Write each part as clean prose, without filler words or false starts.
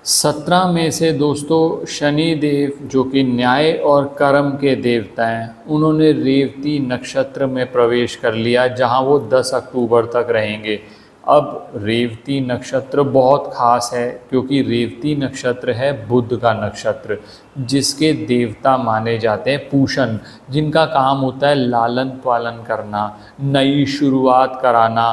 17 में से दोस्तों शनि देव जो कि न्याय और कर्म के देवता हैं, उन्होंने रेवती नक्षत्र में प्रवेश कर लिया जहां वो 10 अक्टूबर तक रहेंगे। अब रेवती नक्षत्र बहुत ख़ास है क्योंकि रेवती नक्षत्र है बुध का नक्षत्र, जिसके देवता माने जाते हैं पूषण, जिनका काम होता है लालन पालन करना, नई शुरुआत कराना,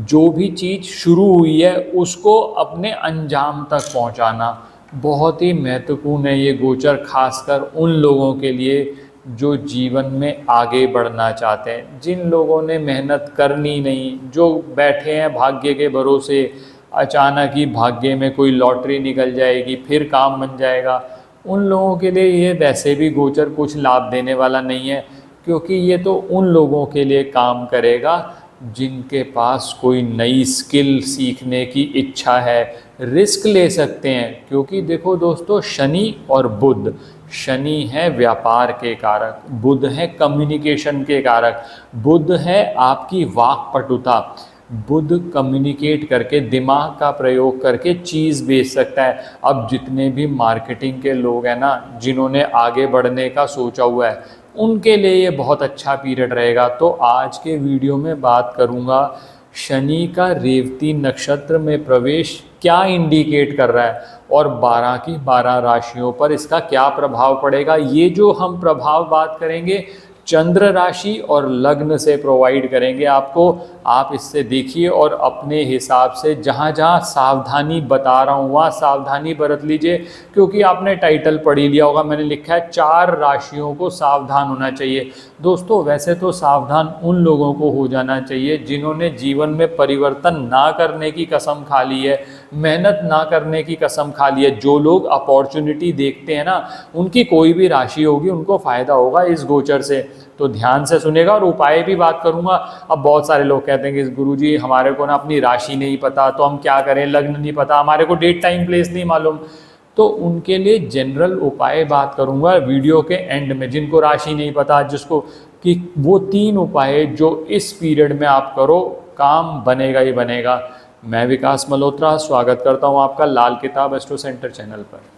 जो भी चीज़ शुरू हुई है उसको अपने अंजाम तक पहुंचाना। बहुत ही महत्वपूर्ण है ये गोचर, खासकर उन लोगों के लिए जो जीवन में आगे बढ़ना चाहते हैं, जिन लोगों ने मेहनत करनी नहीं, जो बैठे हैं भाग्य के भरोसे, अचानक ही भाग्य में कोई लॉटरी निकल जाएगी फिर काम बन जाएगा। उन लोगों के लिए ये वैसे भी गोचर कुछ लाभ देने वाला नहीं है, क्योंकि ये तो उन लोगों के लिए काम करेगा जिनके पास कोई नई स्किल सीखने की इच्छा है, रिस्क ले सकते हैं। क्योंकि देखो दोस्तों, शनि और बुध, शनि है व्यापार के कारक, बुध है कम्युनिकेशन के कारक, बुध है आपकी वाक्पटुता। बुध कम्युनिकेट करके, दिमाग का प्रयोग करके चीज़ बेच सकता है। अब जितने भी मार्केटिंग के लोग हैं ना, जिन्होंने आगे बढ़ने का सोचा हुआ है, उनके लिए ये बहुत अच्छा पीरियड रहेगा। तो आज के वीडियो में बात करूँगा शनि का रेवती नक्षत्र में प्रवेश क्या इंडिकेट कर रहा है और 12 की 12 राशियों पर इसका क्या प्रभाव पड़ेगा। ये जो हम प्रभाव बात करेंगे चंद्र राशि और लग्न से प्रोवाइड करेंगे आपको। आप इससे देखिए और अपने हिसाब से जहाँ जहाँ सावधानी बता रहा हूँ वहाँ सावधानी बरत लीजिए। क्योंकि आपने टाइटल पढ़ ही लिया होगा, मैंने लिखा है 4 राशियों को सावधान होना चाहिए। दोस्तों वैसे तो सावधान उन लोगों को हो जाना चाहिए जिन्होंने जीवन में परिवर्तन ना करने की कसम खा ली है, मेहनत ना करने की कसम खा ली है। जो लोग अपॉर्चुनिटी देखते हैं ना, उनकी कोई भी राशि होगी उनको फ़ायदा होगा इस गोचर से। तो ध्यान से सुनेगा और उपाय भी बात करूंगा। अब बहुत सारे लोग कहते हैं कि गुरुजी हमारे को ना अपनी राशि नहीं पता, तो हम क्या करें, लग्न नहीं पता, हमारे को डेट टाइम प्लेस नहीं मालूम। तो उनके लिए जनरल उपाय बात करूंगा वीडियो के एंड में। जिनको राशि नहीं पता, जिसको कि वो 3 उपाय जो इस पीरियड में आप करो, काम बनेगा ही बनेगा। मैं विकास मल्होत्रा स्वागत करता हूं आपका लाल किताब एस्ट्रो सेंटर चैनल पर।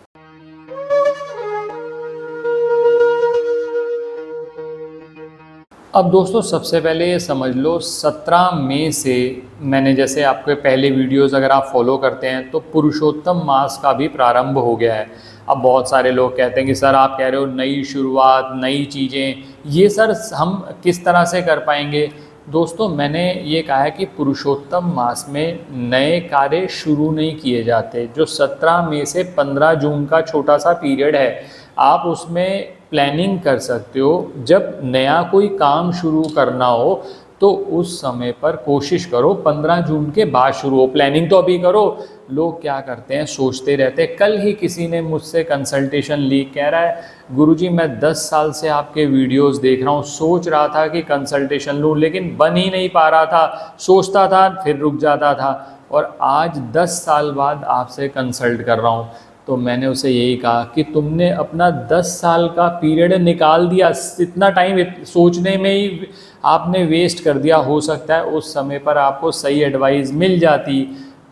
अब दोस्तों सबसे पहले ये समझ लो, 17 मई से, मैंने जैसे आपके पहले वीडियोस अगर आप फॉलो करते हैं तो पुरुषोत्तम मास का भी प्रारंभ हो गया है। अब बहुत सारे लोग कहते हैं कि सर आप कह रहे हो नई शुरुआत, नई चीज़ें, ये सर हम किस तरह से कर पाएंगे। दोस्तों मैंने ये कहा है कि पुरुषोत्तम मास में नए कार्य शुरू नहीं किए जाते। जो 17 मई से 15 जून का छोटा सा पीरियड है, आप उसमें प्लानिंग कर सकते हो। जब नया कोई काम शुरू करना हो तो उस समय पर कोशिश करो 15 जून के बाद शुरू हो। प्लानिंग तो अभी करो। लोग क्या करते हैं, सोचते रहते हैं। कल ही किसी ने मुझसे कंसल्टेशन ली, कह रहा है गुरुजी मैं 10 साल से आपके वीडियोस देख रहा हूँ, सोच रहा था कि कंसल्टेशन लूँ लेकिन बन ही नहीं पा रहा था, सोचता था फिर रुक जाता था, और आज 10 साल बाद आपसे कंसल्ट कर रहा हूँ। तो मैंने उसे यही कहा कि तुमने अपना 10 साल का पीरियड निकाल दिया, इतना टाइम सोचने में ही आपने वेस्ट कर दिया। हो सकता है उस समय पर आपको सही एडवाइस मिल जाती,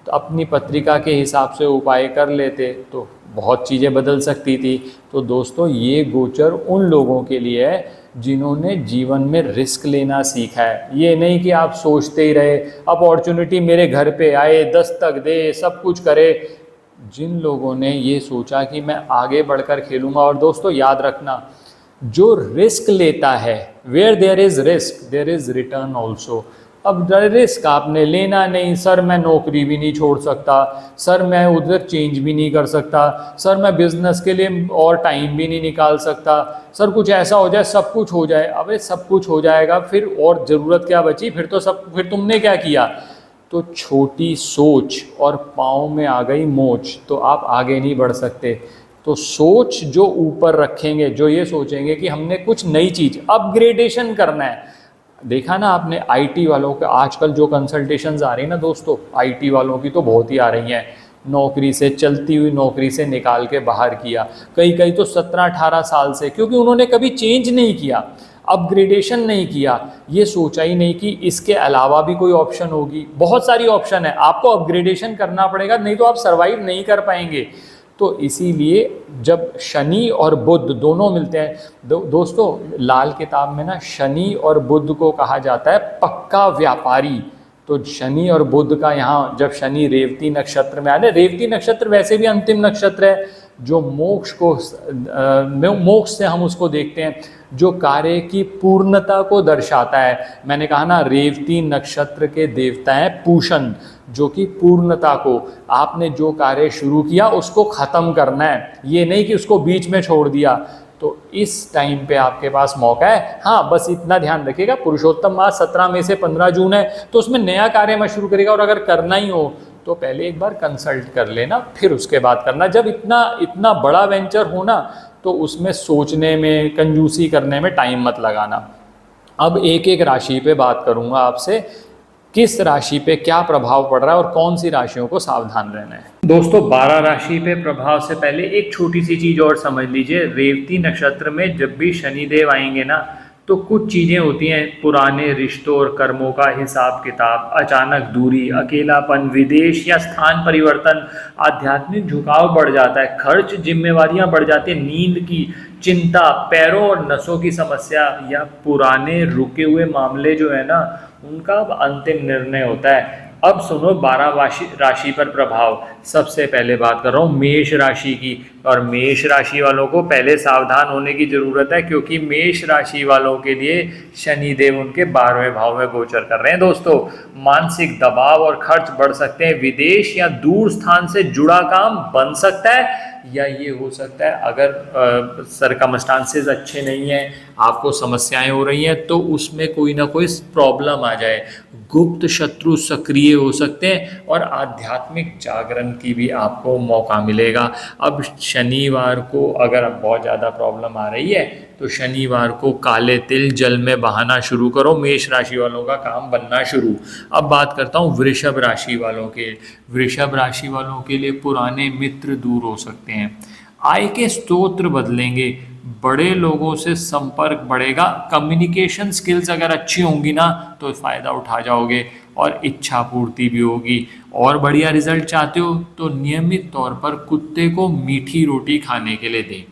तो अपनी पत्रिका के हिसाब से उपाय कर लेते तो बहुत चीज़ें बदल सकती थी। तो दोस्तों ये गोचर उन लोगों के लिए है जिन्होंने जीवन में रिस्क लेना सीखा है। ये नहीं कि आप सोचते ही रहे, अपॉर्चुनिटी मेरे घर पे आए, दस्तक दे, सब कुछ करे। जिन लोगों ने ये सोचा कि मैं आगे बढ़कर खेलूंगा, और दोस्तों याद रखना, जो रिस्क लेता है, where there is risk there is return also. अब रिस्क आपने लेना नहीं, सर मैं नौकरी भी नहीं छोड़ सकता, सर मैं उधर चेंज भी नहीं कर सकता, सर मैं बिजनेस के लिए और टाइम भी नहीं निकाल सकता, सर कुछ ऐसा हो जाए, सब कुछ हो जाए। अबे सब कुछ हो जाएगा फिर और ज़रूरत क्या बची, फिर तुमने क्या किया। तो छोटी सोच और पाँव में आ गई मोच, तो आप आगे नहीं बढ़ सकते। तो सोच जो ऊपर रखेंगे, जो ये सोचेंगे कि हमने कुछ नई चीज़ अपग्रेडेशन करना है। देखा ना आपने आईटी वालों के आजकल जो कंसल्टेशंस आ रही है ना दोस्तों, आईटी वालों की तो बहुत ही आ रही हैं। नौकरी से, चलती हुई नौकरी से निकाल के बाहर किया, कई तो 17-18 साल से, क्योंकि उन्होंने कभी चेंज नहीं किया, अपग्रेडेशन नहीं किया, ये सोचा ही नहीं कि इसके अलावा भी कोई ऑप्शन होगी। बहुत सारी ऑप्शन है, आपको अपग्रेडेशन करना पड़ेगा, नहीं तो आप सर्वाइव नहीं कर पाएंगे। तो इसीलिए जब शनि और बुध दोनों मिलते हैं, दोस्तों लाल किताब में ना शनि और बुध को कहा जाता है पक्का व्यापारी। तो शनि और बुध का यहाँ जब शनि रेवती नक्षत्र में आने, रेवती नक्षत्र वैसे भी अंतिम नक्षत्र है जो मोक्ष को मोक्ष से हम उसको देखते हैं, जो कार्य की पूर्णता को दर्शाता है। मैंने कहा ना रेवती नक्षत्र के देवता हैं पूषण, जो कि पूर्णता को, आपने जो कार्य शुरू किया उसको ख़त्म करना है, ये नहीं कि उसको बीच में छोड़ दिया। तो इस टाइम पे आपके पास मौका है। हाँ बस इतना ध्यान रखिएगा, पुरुषोत्तम मास 17 मई से 15 जून है, तो उसमें नया कार्य मत शुरू करेगा, और अगर करना ही हो तो पहले एक बार कंसल्ट कर लेना, फिर उसके बाद करना। जब इतना बड़ा वेंचर हो ना, तो उसमें सोचने में, कंजूसी करने में टाइम मत लगाना। अब एक एक राशि पे बात करूंगा आपसे, किस राशि पे क्या प्रभाव पड़ रहा है और कौन सी राशियों को सावधान रहना है। दोस्तों 12 राशि पे प्रभाव से पहले एक छोटी सी चीज़ और समझ लीजिए। रेवती नक्षत्र में जब भी शनिदेव आएंगे ना, तो कुछ चीज़ें होती हैं, पुराने रिश्तों और कर्मों का हिसाब किताब, अचानक दूरी, अकेलापन, विदेश या स्थान परिवर्तन, आध्यात्मिक झुकाव बढ़ जाता है, खर्च, जिम्मेवारियां बढ़ जाती हैं, नींद की चिंता, पैरों और नसों की समस्या, या पुराने रुके हुए मामले जो है ना उनका अब अंतिम निर्णय होता है। अब सुनो 12 राशि पर प्रभाव। सबसे पहले बात कर रहा हूँ मेष राशि की, और मेष राशि वालों को पहले सावधान होने की ज़रूरत है, क्योंकि मेष राशि वालों के लिए शनिदेव उनके 12वें भाव में गोचर कर रहे हैं। दोस्तों मानसिक दबाव और खर्च बढ़ सकते हैं, विदेश या दूर स्थान से जुड़ा काम बन सकता है, या ये हो सकता है अगर सरकमस्टांसेस अच्छे नहीं हैं, आपको समस्याएं हो रही हैं, तो उसमें कोई ना कोई प्रॉब्लम आ जाए। गुप्त शत्रु सक्रिय हो सकते हैं, और आध्यात्मिक जागरण की भी आपको मौका मिलेगा। अब शनिवार को अगर अब बहुत ज़्यादा प्रॉब्लम आ रही है, तो शनिवार को काले तिल जल में बहाना शुरू करो, मेष राशि वालों का काम बनना शुरू। अब बात करता हूँ वृषभ राशि वालों के। वृषभ राशि वालों के लिए पुराने मित्र दूर हो सकते हैं, आय के स्रोत बदलेंगे, बड़े लोगों से संपर्क बढ़ेगा, कम्युनिकेशन स्किल्स अगर अच्छी होंगी ना तो फ़ायदा उठा जाओगे, और इच्छा पूर्ति भी होगी। और बढ़िया रिजल्ट चाहते हो तो नियमित तौर पर कुत्ते को मीठी रोटी खाने के लिए दें।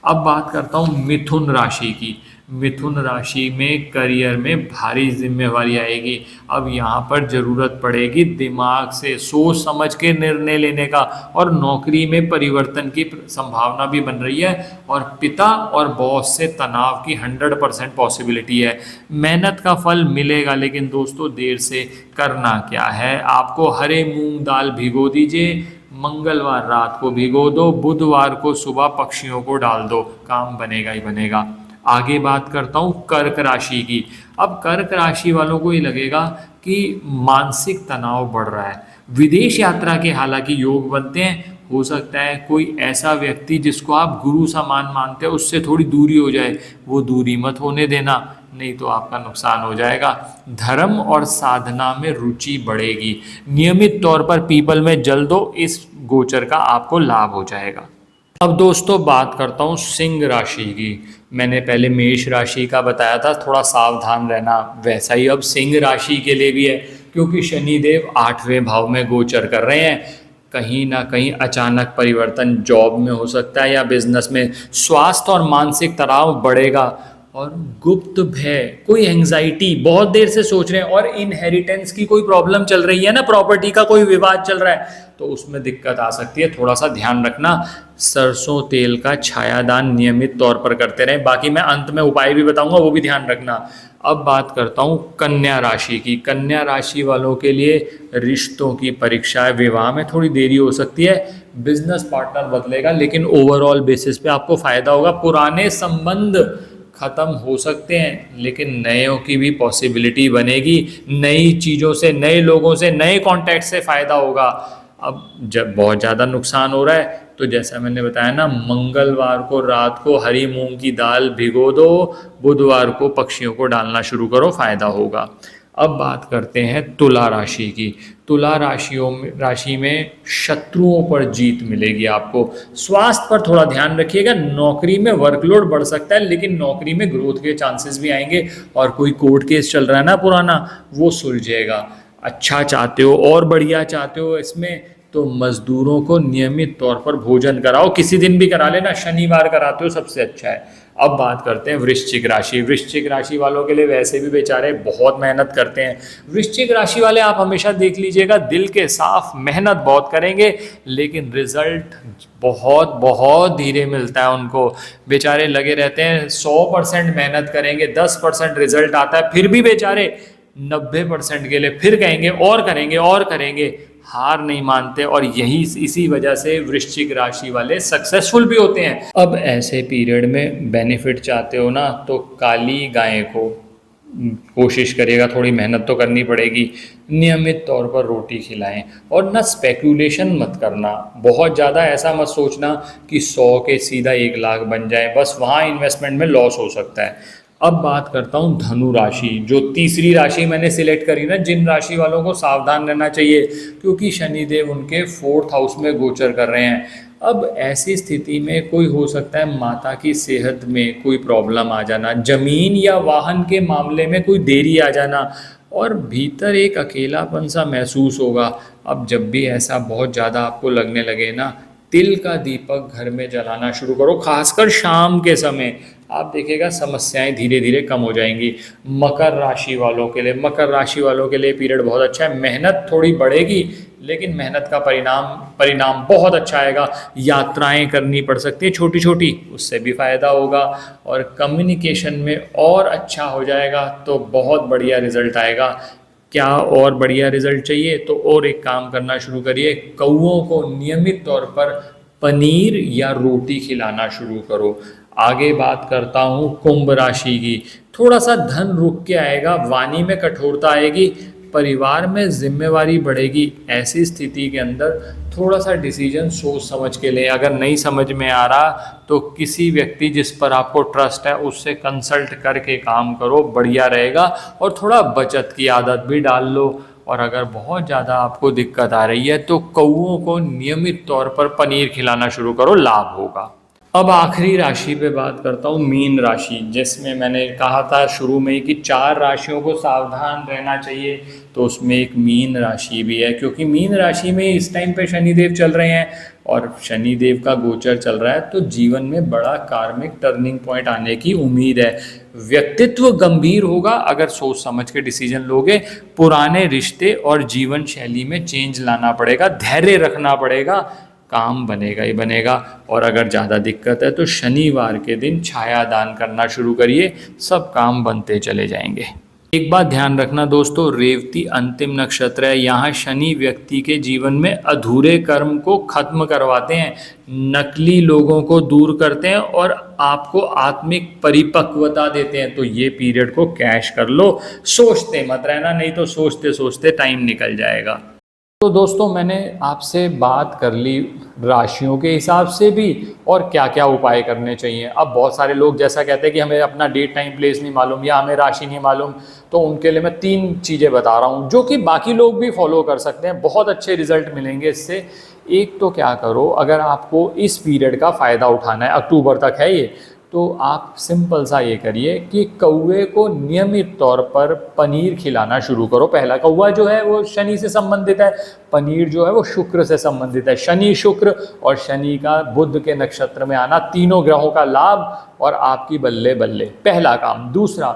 अब बात करता हूँ मिथुन राशि की। मिथुन राशि में करियर में भारी जिम्मेवारी आएगी। अब यहाँ पर ज़रूरत पड़ेगी दिमाग से सोच समझ के निर्णय लेने का, और नौकरी में परिवर्तन की संभावना भी बन रही है, और पिता और बॉस से तनाव की 100% पॉसिबिलिटी है। मेहनत का फल मिलेगा, लेकिन दोस्तों देर से। करना क्या है, आपको हरे मूंग दाल भिगो दीजिए, मंगलवार रात को भिगो दो, बुधवार को सुबह पक्षियों को डाल दो, काम बनेगा ही बनेगा। आगे बात करता हूँ कर्क राशि की। अब कर्क राशि वालों को ये लगेगा कि मानसिक तनाव बढ़ रहा है, विदेश यात्रा के हालांकि योग बनते हैं। हो सकता है कोई ऐसा व्यक्ति जिसको आप गुरु समान मानते हो उससे थोड़ी दूरी हो जाए, वो दूरी मत होने देना, नहीं तो आपका नुकसान हो जाएगा। धर्म और साधना में रुचि बढ़ेगी, नियमित तौर पर पीपल में जल दो, इस गोचर का आपको लाभ हो जाएगा। अब दोस्तों बात करता हूँ सिंह राशि की। मैंने पहले मेष राशि का बताया था, थोड़ा सावधान रहना, वैसा ही अब सिंह राशि के लिए भी है, क्योंकि शनिदेव 8वें भाव में गोचर कर रहे हैं। कहीं ना कहीं अचानक परिवर्तन जॉब में हो सकता है या बिजनेस में, स्वास्थ्य और मानसिक तनाव बढ़ेगा, और गुप्त भय, कोई एंग्जाइटी, बहुत देर से सोच रहे हैं, और इनहेरिटेंस की कोई प्रॉब्लम चल रही है ना, प्रॉपर्टी का कोई विवाद चल रहा है, तो उसमें दिक्कत आ सकती है, थोड़ा सा ध्यान रखना। सरसों तेल का छायादान नियमित तौर पर करते रहें, बाकी मैं अंत में उपाय भी बताऊंगा, वो भी ध्यान रखना। अब बात करता हूँ कन्या राशि की। कन्या राशि वालों के लिए रिश्तों की परीक्षा, विवाह में थोड़ी देरी हो सकती है, बिजनेस पार्टनर बदलेगा, लेकिन ओवरऑल बेसिस पे आपको फायदा होगा। पुराने संबंध ख़त्म हो सकते हैं, लेकिन नयों की भी पॉसिबिलिटी बनेगी, नई चीज़ों से, नए लोगों से, नए कॉन्टैक्ट से फ़ायदा होगा। अब जब बहुत ज़्यादा नुकसान हो रहा है, तो जैसा मैंने बताया ना, मंगलवार को रात को हरी मूंग की दाल भिगो दो, बुधवार को पक्षियों को डालना शुरू करो, फ़ायदा होगा। अब बात करते हैं तुला राशि की। तुला राशि में शत्रुओं पर जीत मिलेगी आपको। स्वास्थ्य पर थोड़ा ध्यान रखिएगा, नौकरी में वर्कलोड बढ़ सकता है, लेकिन नौकरी में ग्रोथ के चांसेस भी आएंगे, और कोई कोर्ट केस चल रहा है ना पुराना, वो सुलझेगा। अच्छा चाहते हो और बढ़िया चाहते हो इसमें, तो मजदूरों को नियमित तौर पर भोजन कराओ, किसी दिन भी करा लेना, शनिवार कराते हो सबसे अच्छा है। अब बात करते हैं वृश्चिक राशि। वृश्चिक राशि वालों के लिए वैसे भी बेचारे बहुत मेहनत करते हैं। वृश्चिक राशि वाले आप हमेशा देख लीजिएगा, दिल के साफ, मेहनत बहुत करेंगे लेकिन रिजल्ट बहुत बहुत धीरे मिलता है उनको। बेचारे लगे रहते हैं, 100% मेहनत करेंगे, 10% रिजल्ट आता है, फिर भी बेचारे 90% के लिए फिर कहेंगे और करेंगे और करेंगे, हार नहीं मानते। और यही इसी वजह से वृश्चिक राशि वाले सक्सेसफुल भी होते हैं। अब ऐसे पीरियड में बेनिफिट चाहते हो ना, तो काली गाय को कोशिश करिएगा, थोड़ी मेहनत तो करनी पड़ेगी, नियमित तौर पर रोटी खिलाएं। और ना स्पेकुलेशन मत करना, बहुत ज़्यादा ऐसा मत सोचना कि 100 के सीधा 1 लाख बन जाए, बस वहाँ इन्वेस्टमेंट में लॉस हो सकता है। अब बात करता हूँ धनु राशि, जो तीसरी राशि मैंने सिलेक्ट करी ना, जिन राशि वालों को सावधान रहना चाहिए क्योंकि शनिदेव उनके 4th हाउस में गोचर कर रहे हैं। अब ऐसी स्थिति में कोई हो सकता है माता की सेहत में कोई प्रॉब्लम आ जाना, जमीन या वाहन के मामले में कोई देरी आ जाना, और भीतर एक अकेलापन सा महसूस होगा। अब जब भी ऐसा बहुत ज़्यादा आपको लगने लगे ना, तिल का दीपक घर में जलाना शुरू करो, खासकर शाम के समय। आप देखिएगा समस्याएं धीरे धीरे कम हो जाएंगी। मकर राशि वालों के लिए, मकर राशि वालों के लिए पीरियड बहुत अच्छा है। मेहनत थोड़ी बढ़ेगी लेकिन मेहनत का परिणाम बहुत अच्छा आएगा। यात्राएं करनी पड़ सकती है छोटी छोटी, उससे भी फ़ायदा होगा। और कम्युनिकेशन में और अच्छा हो जाएगा तो बहुत बढ़िया रिजल्ट आएगा। क्या और बढ़िया रिजल्ट चाहिए तो और एक काम करना शुरू करिए, कौओं को नियमित तौर पर पनीर या रोटी खिलाना शुरू करो। आगे बात करता हूँ कुंभ राशि की। थोड़ा सा धन रुक के आएगा, वाणी में कठोरता आएगी, परिवार में जिम्मेवारी बढ़ेगी। ऐसी स्थिति के अंदर थोड़ा सा डिसीजन सोच समझ के लें। अगर नहीं समझ में आ रहा तो किसी व्यक्ति जिस पर आपको ट्रस्ट है उससे कंसल्ट करके काम करो, बढ़िया रहेगा। और थोड़ा बचत की आदत भी डाल लो। और अगर बहुत ज़्यादा आपको दिक्कत आ रही है तो कौओं को नियमित तौर पर पनीर खिलाना शुरू करो, लाभ होगा। अब आखिरी राशि पे बात करता हूँ, मीन राशि, जिसमें मैंने कहा था शुरू में ही कि 4 राशियों को सावधान रहना चाहिए, तो उसमें एक मीन राशि भी है। क्योंकि मीन राशि में इस टाइम पे शनिदेव चल रहे हैं और शनिदेव का गोचर चल रहा है, तो जीवन में बड़ा कार्मिक टर्निंग पॉइंट आने की उम्मीद है। व्यक्तित्व गंभीर होगा अगर सोच समझ के डिसीजन लोगे। पुराने रिश्ते और जीवन शैली में चेंज लाना पड़ेगा, धैर्य रखना पड़ेगा, काम बनेगा ही बनेगा। और अगर ज़्यादा दिक्कत है तो शनिवार के दिन छाया दान करना शुरू करिए, सब काम बनते चले जाएंगे। एक बात ध्यान रखना दोस्तों, रेवती अंतिम नक्षत्र है। यहाँ शनि व्यक्ति के जीवन में अधूरे कर्म को खत्म करवाते हैं, नकली लोगों को दूर करते हैं और आपको आत्मिक परिपक्वता देते हैं। तो ये पीरियड को कैश कर लो, सोचते मत रहना, नहीं तो सोचते सोचते टाइम निकल जाएगा। तो दोस्तों मैंने आपसे बात कर ली राशियों के हिसाब से भी और क्या क्या उपाय करने चाहिए। अब बहुत सारे लोग जैसा कहते हैं कि हमें अपना डेट टाइम प्लेस नहीं मालूम या हमें राशि नहीं मालूम, तो उनके लिए मैं 3 चीज़ें बता रहा हूँ जो कि बाकी लोग भी फॉलो कर सकते हैं, बहुत अच्छे रिजल्ट मिलेंगे इससे। एक तो क्या करो, अगर आपको इस पीरियड का फ़ायदा उठाना है, अक्टूबर तक है ये, तो आप सिंपल सा ये करिए कि कौवे को नियमित तौर पर पनीर खिलाना शुरू करो। पहला, कौवा जो है वो शनि से संबंधित है, पनीर जो है वो शुक्र से संबंधित है। शनि, शुक्र और शनि का बुध के नक्षत्र में आना, तीनों ग्रहों का लाभ और आपकी बल्ले बल्ले, पहला काम। दूसरा,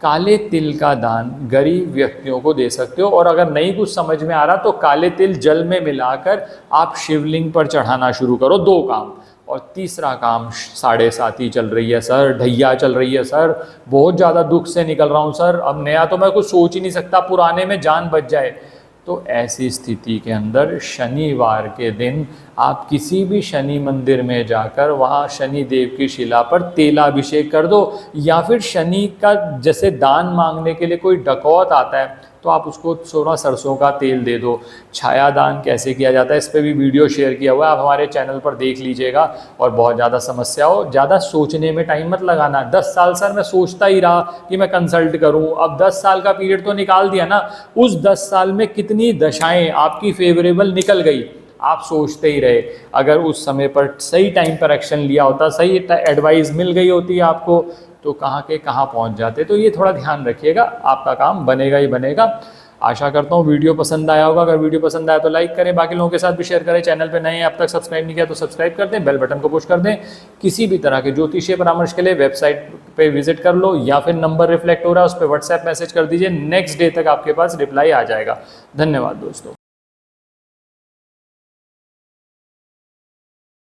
काले तिल का दान गरीब व्यक्तियों को दे सकते हो, और अगर नहीं कुछ समझ में आ रहा तो काले तिल जल में मिलाकर आप शिवलिंग पर चढ़ाना शुरू करो, 2 काम। और तीसरा काम, 7.5 चल रही है सर, ढैया चल रही है सर, बहुत ज़्यादा दुख से निकल रहा हूँ सर, अब नया तो मैं कुछ सोच ही नहीं सकता, पुराने में जान बच जाए। तो ऐसी स्थिति के अंदर शनिवार के दिन आप किसी भी शनि मंदिर में जाकर वहाँ शनि देव की शिला पर तेलाभिषेक कर दो, या फिर शनि का जैसे दान मांगने के लिए कोई डकौत आता है तो आप उसको थोड़ा सरसों का तेल दे दो। छाया दान कैसे किया जाता है इस पर भी वीडियो शेयर किया हुआ है, आप हमारे चैनल पर देख लीजिएगा। और बहुत ज़्यादा समस्या हो, ज़्यादा सोचने में टाइम मत लगाना। 10 साल सर मैं सोचता ही रहा कि मैं कंसल्ट करूं, अब 10 साल का पीरियड तो निकाल दिया ना, उस 10 साल में कितनी दशाएं आपकी फेवरेबल निकल गई, आप सोचते ही रहे। अगर उस समय पर सही टाइम पर एक्शन लिया होता, सही एडवाइस मिल गई होती है आपको, तो कहाँ के कहाँ पहुँच जाते। तो ये थोड़ा ध्यान रखिएगा, आपका काम बनेगा ही बनेगा। आशा करता हूँ वीडियो पसंद आया होगा। अगर वीडियो पसंद आया तो लाइक करें, बाकी लोगों के साथ भी शेयर करें। चैनल पे नए हैं, अब तक सब्सक्राइब नहीं किया तो सब्सक्राइब कर दें, बेल बटन को पुश कर दें। किसी भी तरह के ज्योतिषीय परामर्श के लिए वेबसाइट पे विजिट कर लो, या फिर नंबर रिफ्लेक्ट हो रहा है उस पर व्हाट्सएप मैसेज कर दीजिए, नेक्स्ट डे तक आपके पास रिप्लाई आ जाएगा। धन्यवाद दोस्तों।